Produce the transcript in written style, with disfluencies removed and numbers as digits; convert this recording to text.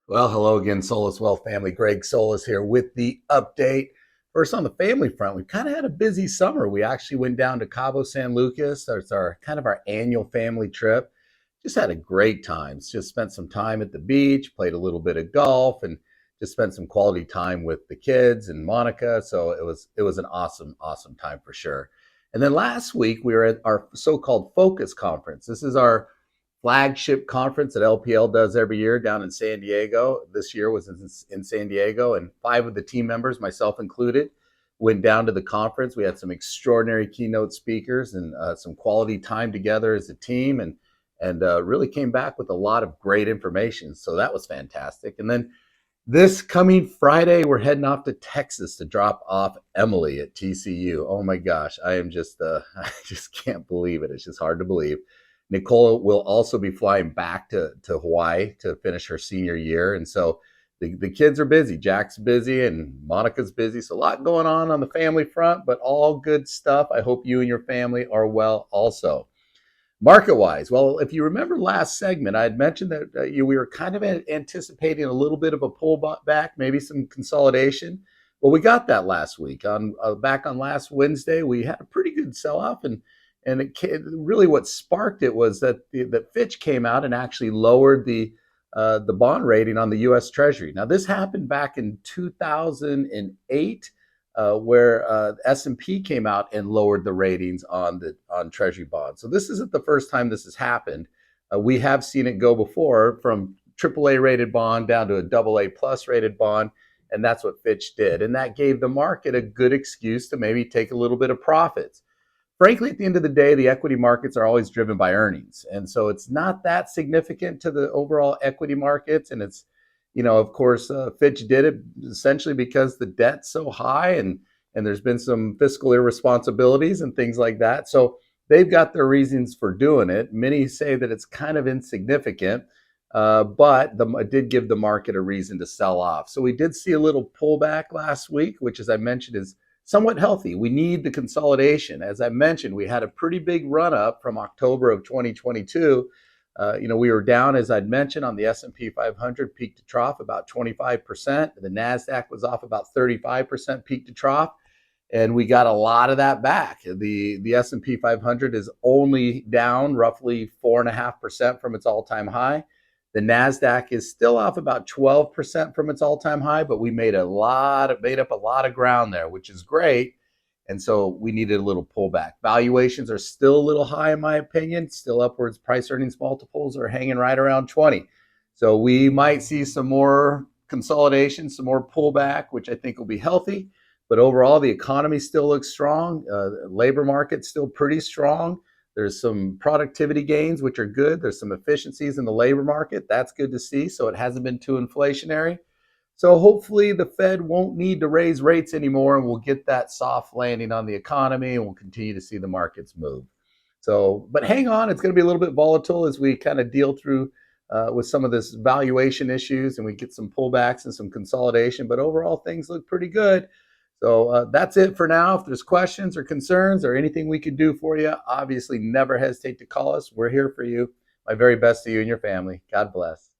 Well, hello again, Solis Wealth family. Greg Solis here with the update. First, on the family front, we've kind of had a busy summer. We actually went down to Cabo San Lucas. That's our kind of our annual family trip. Just had a great time. Just spent some time at the beach, played a little bit of golf, and just spent some quality time with the kids and Monica. So it was an awesome time for sure. And then last week we were at our so-called Focus Conference. This is our flagship conference that LPL does every year down in San Diego. This year was in San Diego, and five of the team members, myself included, went down to the conference. We had some extraordinary keynote speakers and some quality time together as a team, and really came back with a lot of great information. So that was fantastic. And then this coming Friday, we're heading off to Texas to drop off Emily at TCU. Oh my gosh, I am just, I just can't believe it. It's just hard to believe. Nicole will also be flying back to Hawaii to finish her senior year. And so the kids are busy. Jack's busy and Monica's busy. So a lot going on the family front, but all good stuff. I hope you and your family are well also. Market wise, well, if you remember last segment, I had mentioned that we were kind of anticipating a little bit of a pullback, maybe some consolidation. Well, we got that last week. On back on last Wednesday, we had a pretty good sell off, and really what sparked it was that Fitch came out and actually lowered the bond rating on the U.S. Treasury. Now, this happened back in 2008 where S&P came out and lowered the ratings on Treasury bonds. So this isn't the first time this has happened. We have seen it go before from AAA rated bond down to a AA plus rated bond, and that's what Fitch did. And that gave the market a good excuse to maybe take a little bit of profits. Frankly, at the end of the day, the equity markets are always driven by earnings. And so it's not that significant to the overall equity markets. And it's, of course, Fitch did it essentially because the debt's so high and there's been some fiscal irresponsibilities and things like that. So they've got their reasons for doing it. Many say that it's kind of insignificant, but it did give the market a reason to sell off. So we did see a little pullback last week, which, as I mentioned, is somewhat healthy. We need the consolidation. As I mentioned, we had a pretty big run up from October of 2022. We were down, as I'd mentioned, on the S&P 500 peak to trough about 25%. The NASDAQ was off about 35% peak to trough, and we got a lot of that back. The S&P 500 is only down roughly 4.5% from its all-time high. The NASDAQ is still off about 12% from its all-time high, but we made up a lot of ground there, which is great. And so we needed a little pullback. Valuations are still a little high, in my opinion, still upwards. Price earnings multiples are hanging right around 20. So we might see some more consolidation, some more pullback, which I think will be healthy. But overall, the economy still looks strong. The labor market's still pretty strong. There's some productivity gains, which are good. There's some efficiencies in the labor market. That's good to see. So it hasn't been too inflationary. So hopefully the Fed won't need to raise rates anymore, and we'll get that soft landing on the economy, and we'll continue to see the markets move. So, but hang on, it's going to be a little bit volatile as we kind of deal through with some of this valuation issues, and we get some pullbacks and some consolidation. But overall, things look pretty good. So that's it for now. If there's questions or concerns or anything we could do for you, obviously never hesitate to call us. We're here for you. My very best to you and your family. God bless.